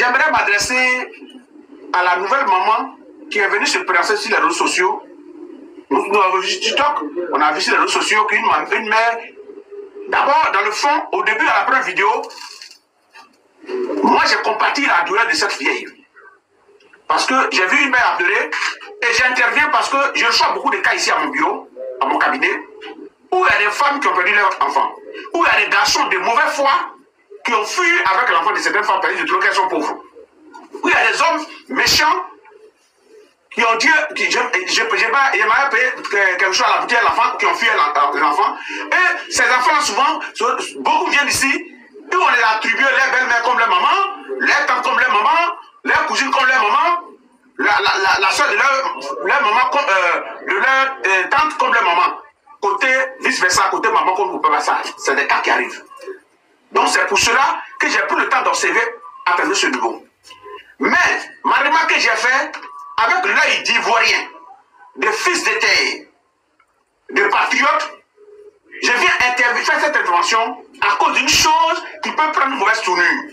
j'aimerais m'adresser à la nouvelle maman qui est venue se présenter sur les réseaux sociaux. Nous avons vu TikTok, on a vu sur les réseaux sociaux qu'une mère, d'abord, dans le fond, au début de la première vidéo, moi j'ai compati la douleur de cette vieille. Parce que j'ai vu une mère appeler et j'interviens parce que je reçois beaucoup de cas ici à mon bureau, à mon cabinet, où il y a des femmes qui ont perdu leur enfant, où il y a des garçons de mauvaise foi qui ont fui avec l'enfant de certaines femmes parce qu'ils trouvent qu'elles sont pauvres. Où il y a des hommes méchants qui ont dit, j'aimerais payer quelque chose à la boutique de l'enfant, qui ont fui l'enfant. Et ces enfants, souvent, beaucoup viennent ici, où on les attribue les belles-mères comme les mamans, les tantes comme les mamans, les cousines comme les mamans, la soeur de leur maman, de leur tante comme les mamans. Côté vice-versa, côté maman comme vous pouvez ça. C'est des cas qui arrivent. Donc c'est pour cela que j'ai pris le temps d'observer à travers ce niveau. Mais ma remarque que j'ai faite, avec l'œil d'ivoirien, de fils de terre, de patriote, je viens faire cette intervention à cause d'une chose qui peut prendre une mauvaise tournure.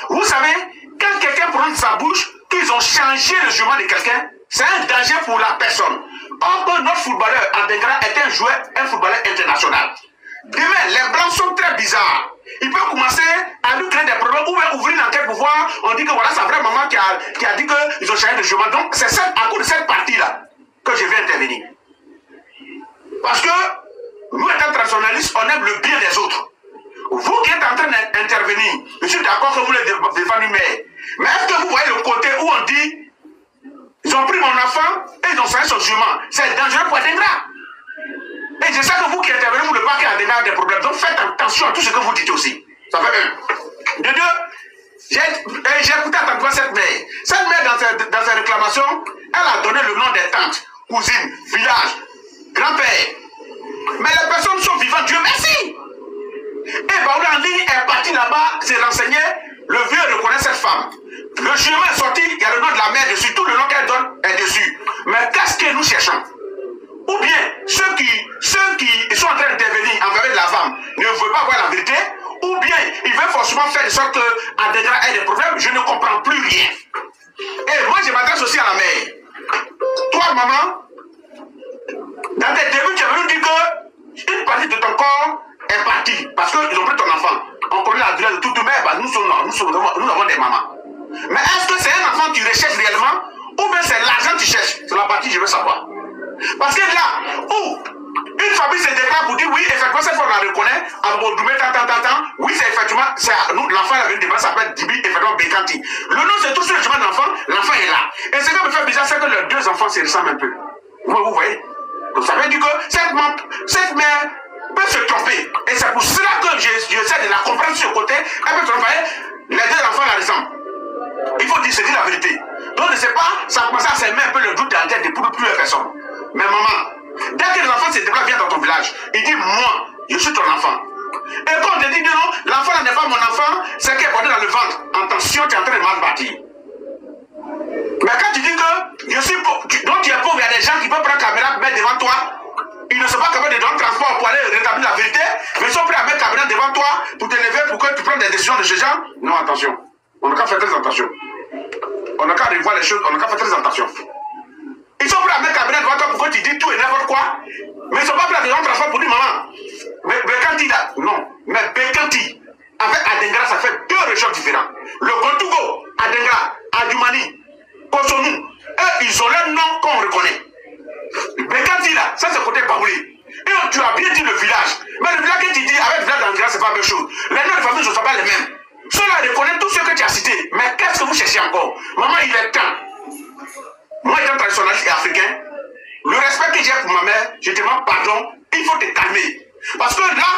Vous savez, quand quelqu'un prend sa bouche, qu'ils ont changé le jugement de quelqu'un, c'est un danger pour la personne. Or que notre footballeur Adengra est un footballeur international. Demain, les blancs sont très bizarres. Ils peuvent commencer à lui créer des problèmes ou bien ouvrir une enquête pour voir. On dit que voilà, sa vraie maman qui a dit qu'ils ont changé de jugement. Donc, c'est à cause de cette partie-là que je vais intervenir. Parce que nous, étant traditionnalistes, on aime le bien des autres. Vous qui êtes en train d'intervenir, je suis d'accord que vous les défendez, mais est-ce que vous voyez le côté où on dit ils ont pris mon enfant et ils ont changé son jugement? C'est dangereux pour Adengra. Et je sais que vous qui intervenez, vous ne voulez pas qu'il y ait des problèmes. Donc faites attention à tout ce que vous dites aussi. Ça fait un. De deux, j'ai écouté attentivement cette mère. Cette mère, dans ses réclamations, elle a donné le nom des tantes, cousines, villages, grand-père. Mais les personnes sont vivantes, Dieu merci. Et Baoula en ligne est parti là-bas, s'est renseigné, le vieux reconnaît cette femme. Le chemin est sorti, il y a le nom de la mère dessus, tout le nom qu'elle donne est dessus. Mais qu'est-ce que nous cherchons? Ou bien ceux qui sont en train d'intervenir en faveur de la femme ne veulent pas voir la vérité, ou bien ils veulent forcément faire de sorte qu'Adengra ait des problèmes, je ne comprends plus rien. Et moi je m'adresse aussi à la mère. Toi maman, dans tes débuts tu es venu dire qu'une partie de ton corps est partie parce qu'ils ont pris ton enfant. On connaît la douleur de toute mère, bah, nous avons des mamans. Mais est-ce que c'est un enfant que tu recherches réellement, ou bien c'est l'argent que tu cherches? C'est la partie que je veux savoir. Parce que là, où une famille se déclare pour dire oui, effectivement, cette fois on la reconnaît, à Bodoumé, oui, c'est effectivement, l'enfant avait une débat, s'appelle Dibi, effectivement, Bekanti. Le nom, c'est tout sur le chemin de l'enfant, l'enfant est là. Et ce qui me fait bizarre, c'est que les deux enfants se ressemblent un peu. Vous voyez? Donc ça veut dire que cette mère peut se tromper. Et c'est pour cela que j'essaie de la comprendre sur le côté. Elle peut se tromper, les deux enfants la ressemblent. Il faut dire la vérité. Donc, je ne sais pas, ça commence à s'aimer un peu le doute dans la tête de plusieurs personnes. Mais maman, dès que l'enfant se déplace, vient dans ton village, il dit, moi, je suis ton enfant. Et quand on te dit, non, l'enfant n'est pas mon enfant, c'est qu'il est porté dans le ventre. Attention, tu es en train de mal bâtir. Mais quand tu dis que je suis pauvre, donc tu es pauvre, il y a des gens qui peuvent prendre la caméra, mettre devant toi, ils ne sont pas capables de donner transport pour aller rétablir la vérité, mais ils sont prêts à mettre la caméra devant toi pour t'élever, pour que tu prennes des décisions de ce genre. Non, attention. On n'a qu'à faire très attention. On n'a qu'à revoir les choses, on n'a qu'à faire très attention. Ils sont prêts à mettre la caméra devant toi pour que tu dis tout et n'importe quoi, mais ils ne sont pas prêts à te donner transport pour dire maman. Mais Bekanti là, non. Mais Bekanti, avec Adengra, ça fait deux régions différentes. Le Gontougo, Adengra, Adjumani, Kosonou, eux, ils ont leur nom qu'on reconnaît. Bekanti là, ça c'est côté Baoulé. Et tu as bien dit le village. Mais le village que tu dis avec le village d'Adengra, c'est pas la même chose. Les noms de famille ne sont pas les mêmes. Cela reconnaît tout ce que tu as cité. Mais qu'est-ce que vous cherchez encore? Maman, il est temps. Moi, étant traditionnaliste et africain, le respect que j'ai pour ma mère, je te demande pardon, il faut te calmer. Parce que là,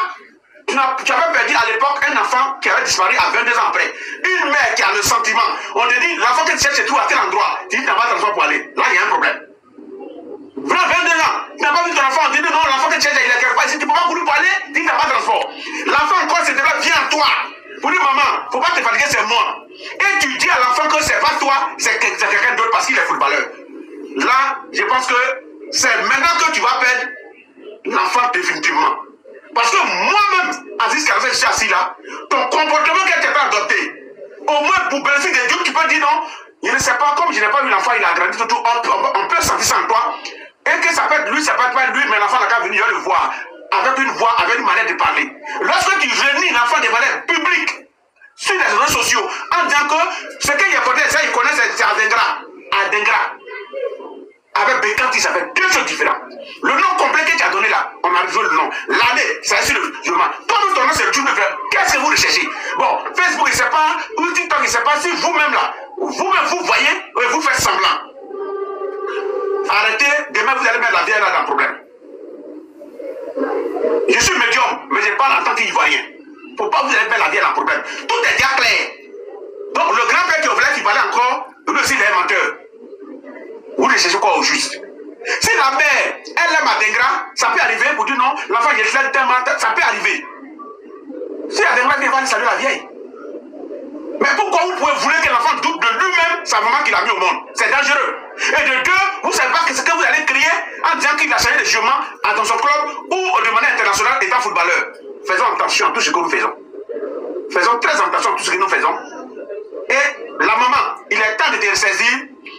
tu avais perdu à l'époque un enfant qui avait disparu à 22 ans après. Une mère qui a le sentiment. On te dit, l'enfant que tu cherches, c'est tout à tel endroit. Tu dis, tu n'as pas de transport pour aller. Là, il y a un problème. Voilà, 22 ans, tu n'as pas vu ton enfant. On te dit, non, l'enfant que tu cherches, il est quelque part. Si tu ne peux pas courir pour aller, tu dis, tu n'as pas de transport. L'enfant, encore, c'est de là, viens à toi. Pour dire, maman, il ne faut pas te fatiguer, c'est moi. Et tu dis à l'enfant que c'est pas toi, c'est quelqu'un d'autre parce qu'il est footballeur. Là, je pense que c'est maintenant que tu vas perdre l'enfant définitivement. Parce que moi-même, Aziz Kassé, je suis assis là, ton comportement que tu as adopté, au moins pour bénéfice de Dieu, tu peux non, je ne sais pas, comme je n'ai pas vu l'enfant, il a grandi tout, on peut sentir ça en toi. Et que ça peut être lui, ça peut être pas lui, mais l'enfant n'a qu'à venir, je le voir. Avec une voix, avec une manière de parler. Lorsque tu réunis l'enfant de manière publique, sur les réseaux sociaux, en disant que ce qu'il y a côté, ça, il connaît, c'est Adengra. Avec Bécanti, ça fait deux choses différentes. Le nom complet que tu as donné là, on a besoin le nom. L'année, c'est sur le jugement. Ton nom, c'est le truc de faire. Qu'est-ce que vous recherchez? Bon, Facebook, il ne sait pas, ou TikTok, il ne sait pas si vous-même là, vous-même, vous voyez, et vous faites semblant. Arrêtez, demain vous allez mettre la vieille là dans le problème. Je suis médium, mais je parle en tant qu'ivoirien. Il ne faut pas vous allez mettre la vieille dans le problème. Tout est déjà clair. Donc le grand-père qui voulait qu'il parlait encore, lui aussi il est menteur. Vous recherchez quoi au juste? Si la mère, elle aime Adengra, ça peut arriver pour dire non, l'enfant il est tellement, ça peut arriver. Si Adengra vient, va saluer la vieille. Mais pourquoi vous pouvez vouloir que l'enfant doute de lui-même, sa maman qu'il a mis au monde? C'est dangereux. Et de deux, vous ne savez pas ce que vous allez crier en disant qu'il a changé de chemin dans son club ou de manière internationale étant footballeur. Faisons attention à tout ce que nous faisons. Faisons très attention à tout ce que nous faisons. Et la maman, il est temps de te saisir,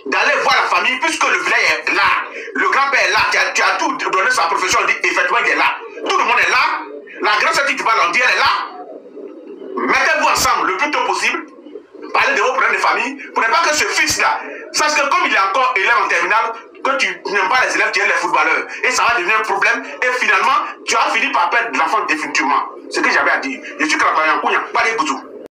d'aller voir la famille, puisque le village est là. Le grand-père est là, tu as tout donné sa profession, on dit effectivement il est là. Tout le monde est là. La grande sœur qui te parle, on dit elle est là. Mettez-vous ensemble le plus tôt possible. Parlez de vos problèmes de famille. Pour ne pas que ce fils-là, sache que comme il est encore élève en terminale, que tu n'aimes pas les élèves, tu aimes les footballeurs. Et ça va devenir un problème. Et finalement, tu as fini par perdre l'enfant définitivement. C'est ce que j'avais à dire. Je suis Krapaya Kounia, pas les boutous.